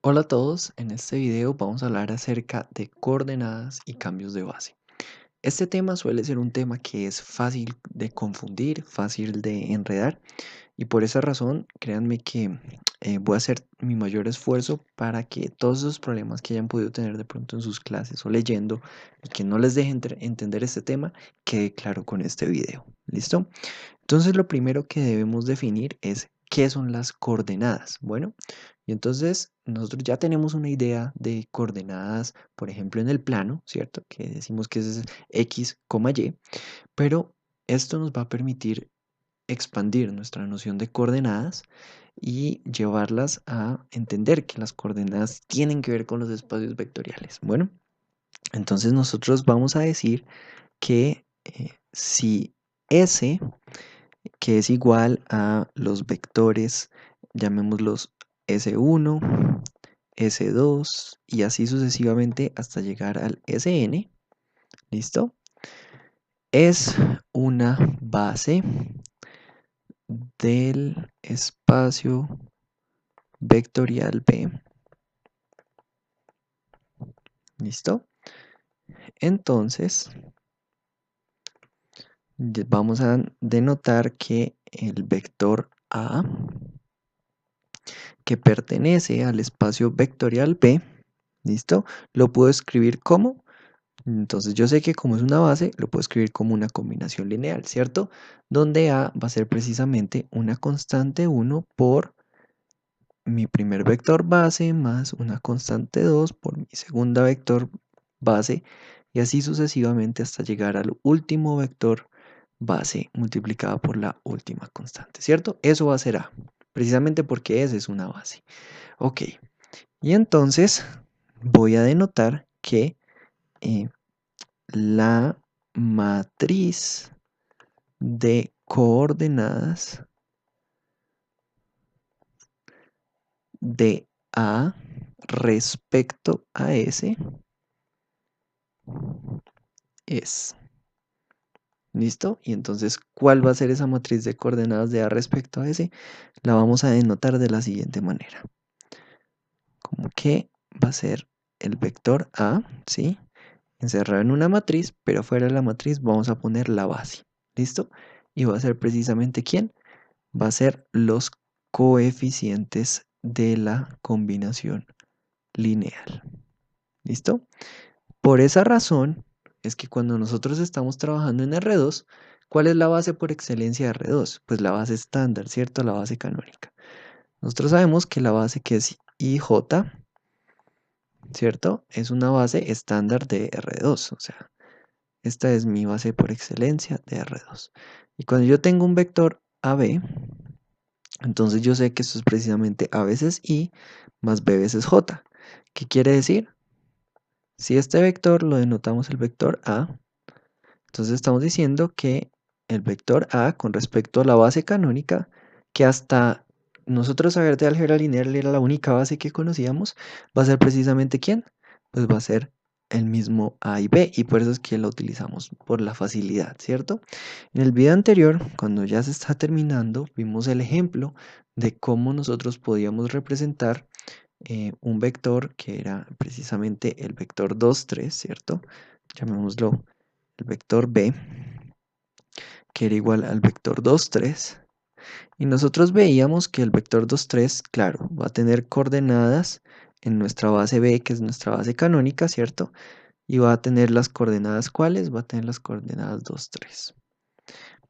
Hola a todos, en este video vamos a hablar acerca de coordenadas y cambios de base. Este tema suele ser un tema que es fácil de confundir, fácil de enredar y por esa razón créanme que voy a hacer mi mayor esfuerzo para que todos esos problemas que hayan podido tener de pronto en sus clases o leyendo y que no les deje entender este tema quede claro con este video. ¿Listo? Entonces lo primero que debemos definir es qué son las coordenadas. Bueno, y entonces nosotros ya tenemos una idea de coordenadas, por ejemplo, en el plano, ¿cierto? Que decimos que es X, Y, pero esto nos va a permitir expandir nuestra noción de coordenadas y llevarlas a entender que las coordenadas tienen que ver con los espacios vectoriales. Bueno, entonces nosotros vamos a decir que si S que es igual a los vectores, llamémoslos S1, S2 y así sucesivamente hasta llegar al Sn. ¿Listo? Es una base del espacio vectorial B. ¿Listo? Entonces, vamos a denotar que el vector A, que pertenece al espacio vectorial B, ¿listo? Lo puedo escribir como. Entonces yo sé que como es una base, lo puedo escribir como una combinación lineal, ¿cierto? Donde A va a ser precisamente una constante 1 por mi primer vector base más una constante 2 por mi segunda vector base y así sucesivamente hasta llegar al último vector base multiplicada por la última constante, ¿cierto? Eso va a ser A, precisamente porque esa es una base. Ok, y entonces voy a denotar que eh, la matriz de coordenadas de A respecto a S es. ¿Listo? Y entonces, ¿cuál va a ser esa matriz de coordenadas de A respecto a S? La vamos a denotar de la siguiente manera. Como que va a ser el vector A, ¿sí? Encerrado en una matriz, pero fuera de la matriz vamos a poner la base. ¿Listo? Y va a ser precisamente ¿quién? Va a ser los coeficientes de la combinación lineal. ¿Listo? Por esa razón es que cuando nosotros estamos trabajando en R2, ¿cuál es la base por excelencia de R2? Pues la base estándar, ¿cierto? La base canónica. Nosotros sabemos que la base que es IJ, ¿cierto? Es una base estándar de R2, o sea, esta es mi base por excelencia de R2. Y cuando yo tengo un vector AB, entonces yo sé que esto es precisamente A veces I más B veces J. ¿Qué quiere decir? Si este vector lo denotamos el vector A, entonces estamos diciendo que el vector A con respecto a la base canónica, que hasta nosotros saber de álgebra lineal era la única base que conocíamos, va a ser precisamente ¿quién? Pues va a ser el mismo A y B y por eso es que lo utilizamos por la facilidad, ¿cierto? En el video anterior, cuando ya se está terminando, vimos el ejemplo de cómo nosotros podíamos representar un vector que era precisamente el vector 2, 3, ¿cierto? Llamémoslo el vector B, que era igual al vector 2, 3. Y nosotros veíamos que el vector 2, 3, claro, va a tener coordenadas en nuestra base B, que es nuestra base canónica, ¿cierto? Y va a tener las coordenadas, ¿cuáles? Va a tener las coordenadas 2, 3.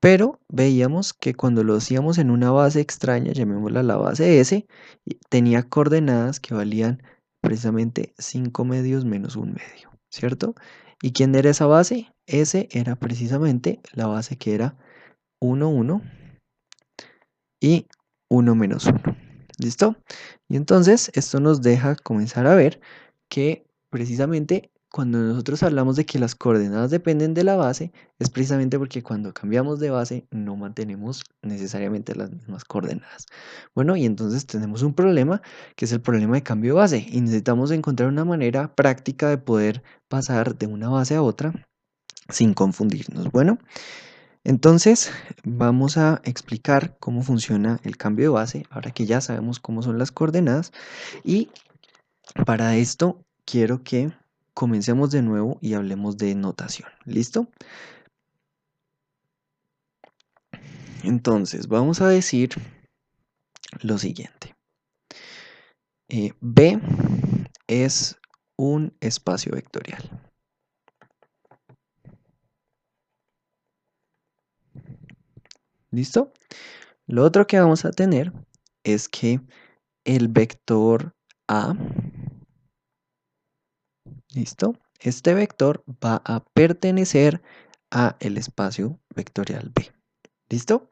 Pero veíamos que cuando lo hacíamos en una base extraña, llamémosla la base S, tenía coordenadas que valían precisamente 5 medios menos 1 medio, ¿cierto? ¿Y quién era esa base? S era precisamente la base que era 1, 1 y 1 menos 1. ¿Listo? Y entonces esto nos deja comenzar a ver que precisamente cuando nosotros hablamos de que las coordenadas dependen de la base, es precisamente porque cuando cambiamos de base no mantenemos necesariamente las mismas coordenadas. Bueno, y entonces tenemos un problema que es el problema de cambio de base y necesitamos encontrar una manera práctica de poder pasar de una base a otra sin confundirnos. Bueno, entonces vamos a explicar cómo funciona el cambio de base, ahora que ya sabemos cómo son las coordenadas, y Para esto quiero que comencemos de nuevo y hablemos de notación. ¿Listo? Entonces, vamos a decir lo siguiente. B es un espacio vectorial. ¿Listo? Lo otro que vamos a tener es que el vector A, ¿listo? Este vector va a pertenecer a el espacio vectorial B. ¿Listo?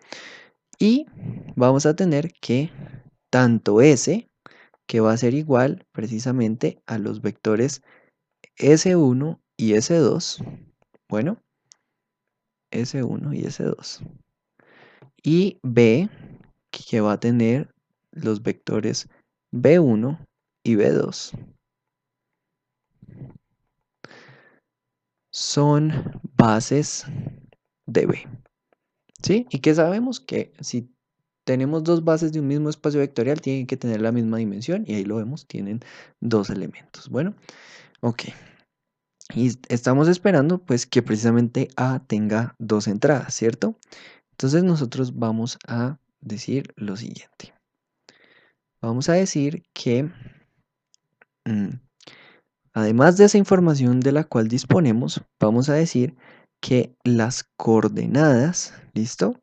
Y vamos a tener que tanto S, que va a ser igual precisamente a los vectores S1 y S2, bueno, S1 y S2, y B, que va a tener los vectores B1 y B2, son bases de B. ¿Sí? Y que sabemos que si tenemos dos bases de un mismo espacio vectorial, tienen que tener la misma dimensión, y ahí lo vemos, tienen dos elementos. Bueno, ok. Y estamos esperando pues que precisamente A tenga dos entradas, ¿cierto? Entonces nosotros vamos a decir lo siguiente. Vamos a decir que mm, además de esa información de la cual disponemos, vamos a decir que las coordenadas, ¿listo?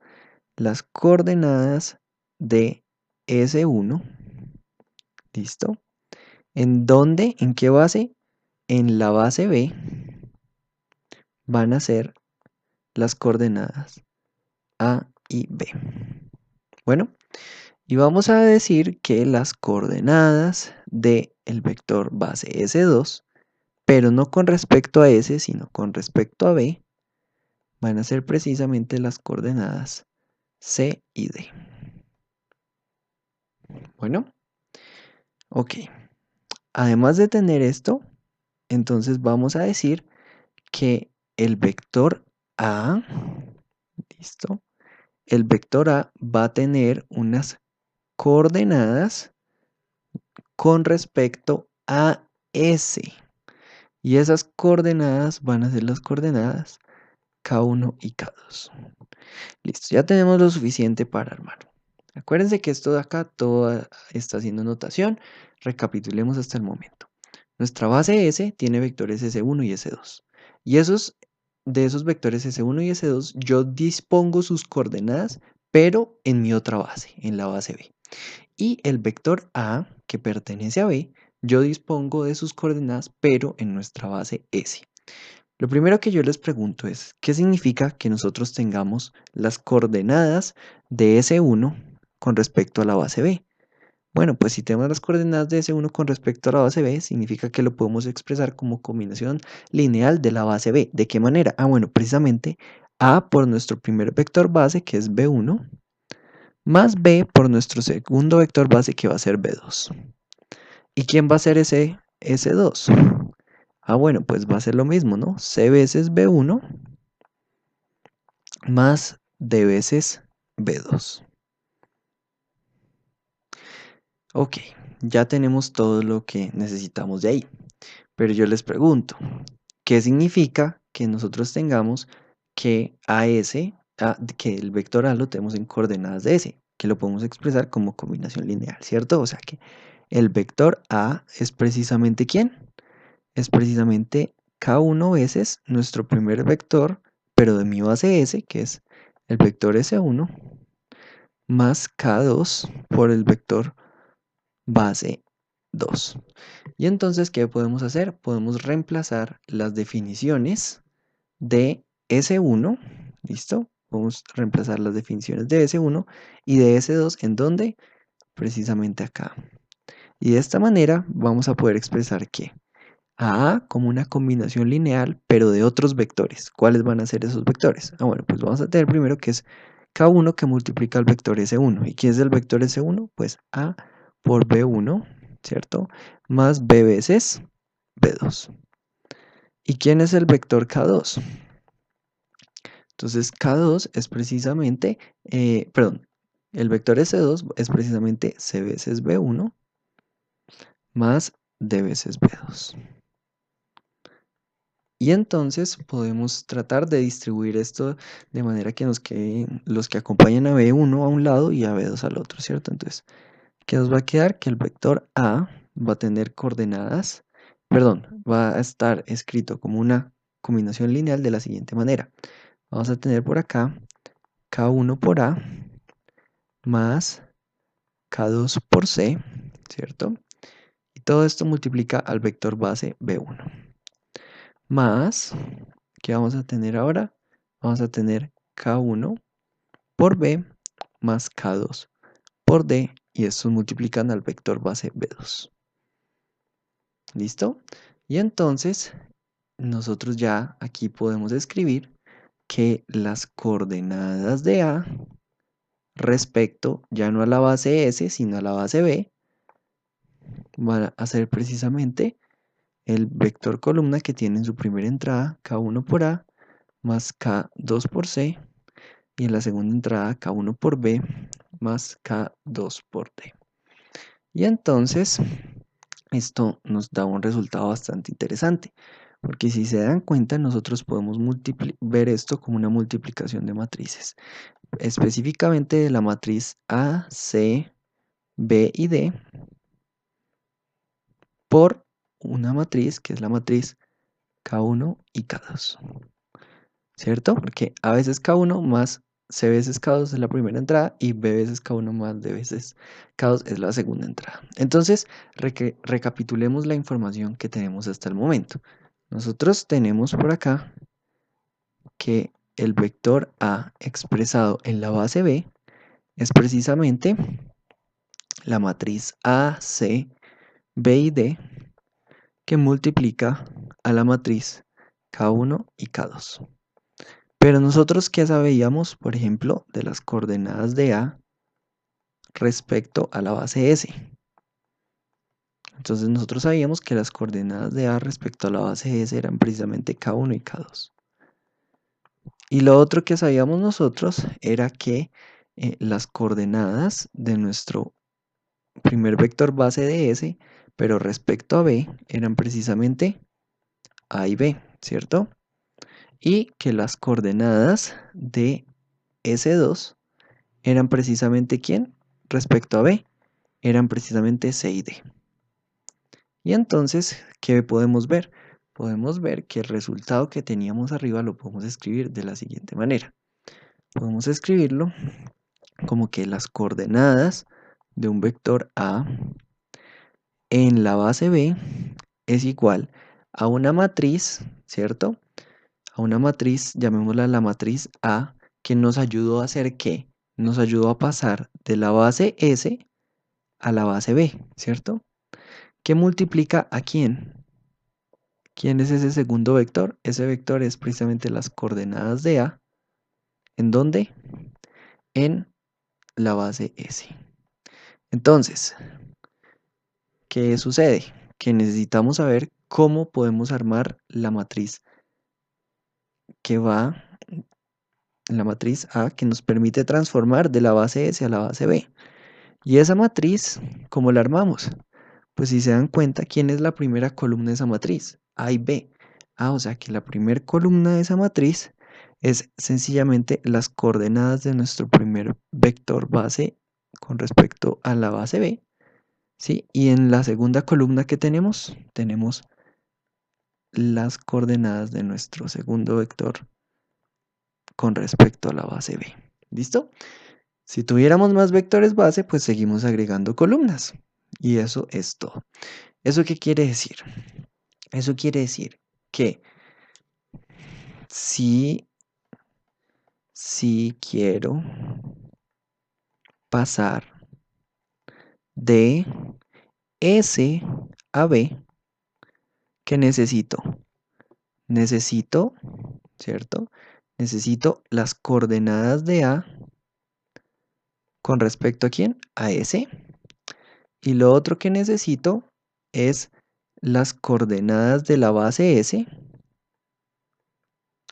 Las coordenadas de S1, ¿listo? ¿En dónde? ¿En qué base? En la base B van a ser las coordenadas A y B. Bueno, y vamos a decir que las coordenadas del vector base S2, pero no con respecto a S, sino con respecto a B, van a ser precisamente las coordenadas C y D. Bueno, ok. Además de tener esto, entonces vamos a decir que el vector A, ¿listo? El vector A va a tener unas coordenadas con respecto a S. Y esas coordenadas van a ser las coordenadas K1 y K2. Listo, ya tenemos lo suficiente para armar. Acuérdense que esto de acá todo está haciendo notación. Recapitulemos hasta el momento. Nuestra base S tiene vectores S1 y S2. Y de esos vectores S1 y S2 yo dispongo sus coordenadas, pero en mi otra base, en la base B. Y el vector A, que pertenece a B, yo dispongo de sus coordenadas, pero en nuestra base S. Lo primero que yo les pregunto es, ¿qué significa que nosotros tengamos las coordenadas de S1 con respecto a la base B? Bueno, pues si tenemos las coordenadas de S1 con respecto a la base B, significa que lo podemos expresar como combinación lineal de la base B. ¿De qué manera? Ah, bueno, precisamente A por nuestro primer vector base, que es B1, más B por nuestro segundo vector base, que va a ser B2. ¿Y quién va a ser ese S2? Ah, bueno, pues va a ser lo mismo, ¿no? C veces B1 más D veces B2. Ok, ya tenemos todo lo que necesitamos de ahí. Pero yo les pregunto, ¿qué significa que nosotros tengamos que que el vector A lo tenemos en coordenadas de S? Que lo podemos expresar como combinación lineal, ¿cierto? O sea que el vector A es precisamente ¿quién? Es precisamente K1 veces nuestro primer vector, pero de mi base S, que es el vector S1, más K2 por el vector base 2. Y entonces, ¿qué podemos hacer? Podemos reemplazar las definiciones de S1, ¿listo? Podemos reemplazar las definiciones de S1 y de S2, ¿en dónde? Precisamente acá. Y de esta manera vamos a poder expresar que A como una combinación lineal, pero de otros vectores. ¿Cuáles van a ser esos vectores? Ah, bueno, pues vamos a tener primero que es K1 que multiplica el vector S1. ¿Y quién es el vector S1? Pues A por B1, ¿cierto? Más B veces B2. ¿Y quién es el vector K2? Entonces K2 es precisamente, perdón, el vector S2 es precisamente C veces B1 más d veces B2. Y entonces podemos tratar de distribuir esto de manera que nos queden los que acompañan a B1 a un lado y a B2 al otro, ¿cierto? Entonces, ¿qué nos va a quedar? Que el vector A va a tener coordenadas, perdón, va a estar escrito como una combinación lineal de la siguiente manera. Vamos a tener por acá K1 por A más K2 por C, ¿cierto? Y todo esto multiplica al vector base B1. Más, ¿qué vamos a tener ahora? Vamos a tener K1 por B más K2 por D y estos multiplican al vector base B2. ¿Listo? Y entonces nosotros ya aquí podemos escribir que las coordenadas de A respecto ya no a la base S sino a la base B van a ser precisamente el vector columna que tiene en su primera entrada K1 por A más K2 por C y en la segunda entrada K1 por B más K2 por D. Y entonces esto nos da un resultado bastante interesante, porque si se dan cuenta nosotros podemos ver esto como una multiplicación de matrices, específicamente de la matriz A, C, B y D por una matriz que es la matriz K1 y K2, ¿cierto? Porque A veces K1 más C veces K2 es la primera entrada y B veces K1 más D veces K2 es la segunda entrada. Entonces, recapitulemos la información que tenemos hasta el momento. Nosotros tenemos por acá que el vector A expresado en la base B es precisamente la matriz A, C, B y D que multiplica a la matriz K1 y K2. Pero nosotros, ¿qué sabíamos, por ejemplo, de las coordenadas de A respecto a la base S? Entonces nosotros sabíamos que las coordenadas de A respecto a la base S eran precisamente K1 y K2. Y lo otro que sabíamos nosotros era que las coordenadas de nuestro primer vector base de S, pero respecto a B, eran precisamente A y B, ¿cierto? Y que las coordenadas de S2 eran precisamente ¿quién? Respecto a B, eran precisamente C y D. Y entonces, ¿qué podemos ver? Podemos ver que el resultado que teníamos arriba lo podemos escribir de la siguiente manera. Podemos escribirlo como que las coordenadas de un vector A en la base B es igual a una matriz, ¿cierto? A una matriz, llamémosla la matriz A, que nos ayudó a hacer ¿qué? Nos ayudó a pasar de la base S a la base B, ¿cierto? ¿Qué multiplica a quién? ¿Quién es ese segundo vector? Ese vector es precisamente las coordenadas de A. ¿En dónde? En la base S. Entonces, ¿qué sucede? Que necesitamos saber cómo podemos armar la matriz que va, la matriz A, que nos permite transformar de la base S a la base B. Y esa matriz, ¿cómo la armamos? Pues si se dan cuenta, ¿quién es la primera columna de esa matriz? A y B. O sea que la primera columna de esa matriz es sencillamente las coordenadas de nuestro primer vector base con respecto a la base B, ¿sí? Y en la segunda columna que tenemos las coordenadas de nuestro segundo vector con respecto a la base B. ¿Listo? Si tuviéramos más vectores base, pues seguimos agregando columnas. Y eso es todo. ¿Eso qué quiere decir? Eso quiere decir que si quiero pasar de S a B, ¿qué necesito? Necesito, ¿cierto? Necesito las coordenadas de A con respecto a quién? A S. Y lo otro que necesito es las coordenadas de la base S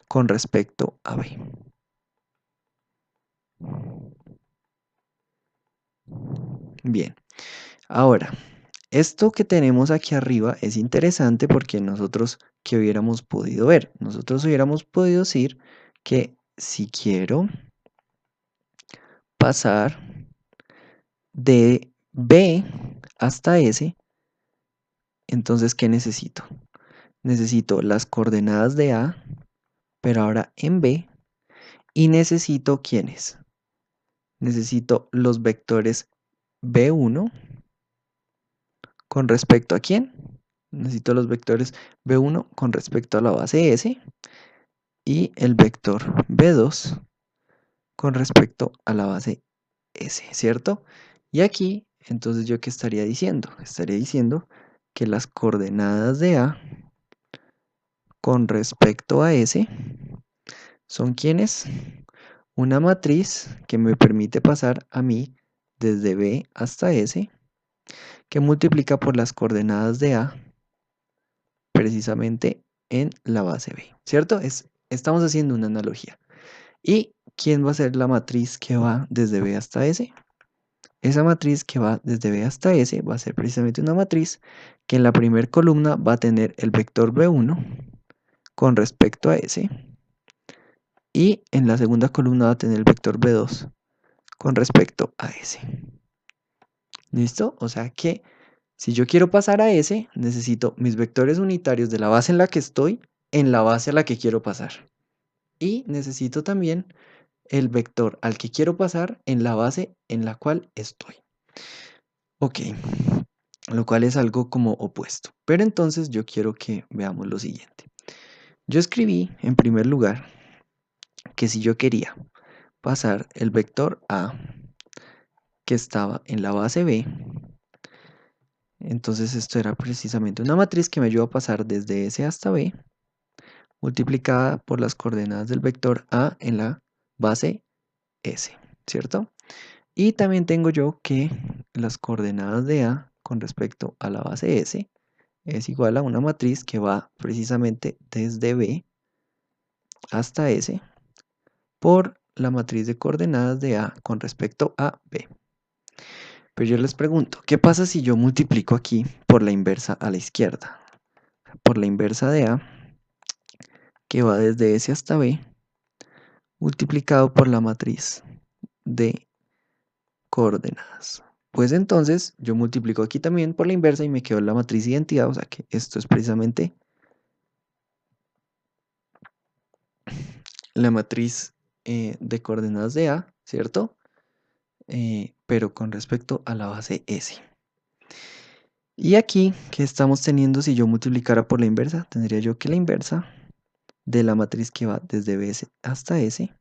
con respecto a B. Bien, ahora, Esto que tenemos aquí arriba es interesante porque nosotros, ¿qué hubiéramos podido ver? Nosotros hubiéramos podido decir que si quiero pasar de B hasta S, entonces, ¿qué necesito? Necesito las coordenadas de A, pero ahora en B, y necesito ¿quiénes? Necesito los vectores B1 con respecto a quién. Necesito los vectores B1 con respecto a la base S y el vector B2 con respecto a la base S, ¿cierto? Y aquí, entonces, ¿yo qué estaría diciendo? Estaría diciendo que las coordenadas de A con respecto a S son ¿quiénes? Una matriz que me permite pasar a mí desde B hasta S, que multiplica por las coordenadas de A precisamente en la base B, ¿cierto? Estamos haciendo una analogía. ¿Y quién va a ser la matriz que va desde B hasta S? Esa matriz que va desde B hasta S va a ser precisamente una matriz que en la primera columna va a tener el vector B1 con respecto a S y en la segunda columna va a tener el vector B2 con respecto a S. ¿Listo? O sea que si yo quiero pasar a S, necesito mis vectores unitarios de la base en la que estoy en la base a la que quiero pasar. Y necesito también el vector al que quiero pasar en la base en la cual estoy. Ok, lo cual es algo como opuesto. Pero entonces yo quiero que veamos lo siguiente. Yo escribí en primer lugar que si yo quería pasar el vector A que estaba en la base B, entonces esto era precisamente una matriz que me ayuda a pasar desde S hasta B, multiplicada por las coordenadas del vector A en la base S, ¿cierto? Y también tengo yo que las coordenadas de A con respecto a la base S es igual a una matriz que va precisamente desde B hasta S por la matriz de coordenadas de A con respecto a B. Pero yo les pregunto, ¿qué pasa si yo multiplico aquí por la inversa a la izquierda? Por la inversa de A, que va desde S hasta B, multiplicado por la matriz de coordenadas. Pues entonces yo multiplico aquí también por la inversa y me quedo la matriz de identidad, o sea que esto es precisamente la matriz de coordenadas de A, ¿cierto? Pero con respecto a la base S. Y aquí, ¿qué estamos teniendo si yo multiplicara por la inversa? Tendría yo que la inversa de la matriz que va desde B hasta S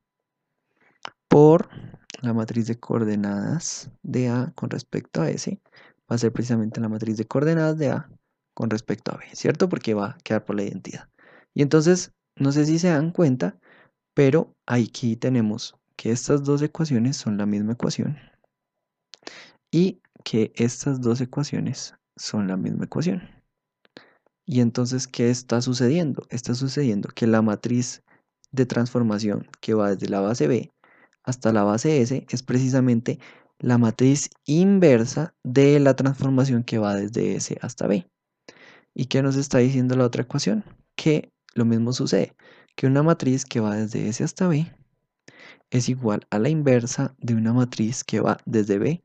por la matriz de coordenadas de A con respecto a S va a ser precisamente la matriz de coordenadas de A con respecto a B, ¿cierto? Porque va a quedar por la identidad. Y entonces, no sé si se dan cuenta, pero aquí tenemos que estas dos ecuaciones son la misma ecuación y que estas dos ecuaciones son la misma ecuación. Y entonces, ¿qué está sucediendo? Está sucediendo que la matriz de transformación que va desde la base B hasta la base S es precisamente la matriz inversa de la transformación que va desde S hasta B. ¿Y qué nos está diciendo la otra ecuación? Que lo mismo sucede, que una matriz que va desde S hasta B es igual a la inversa de una matriz que va desde B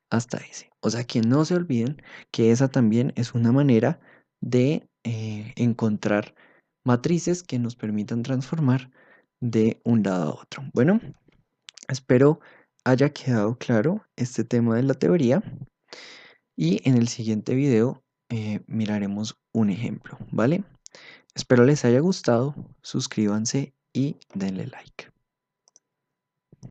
hasta S. O sea que no se olviden que esa también es una manera de encontrar matrices que nos permitan transformar de un lado a otro. Bueno, espero haya quedado claro este tema de la teoría y en el siguiente video miraremos un ejemplo, ¿vale? Espero les haya gustado, suscríbanse y denle like.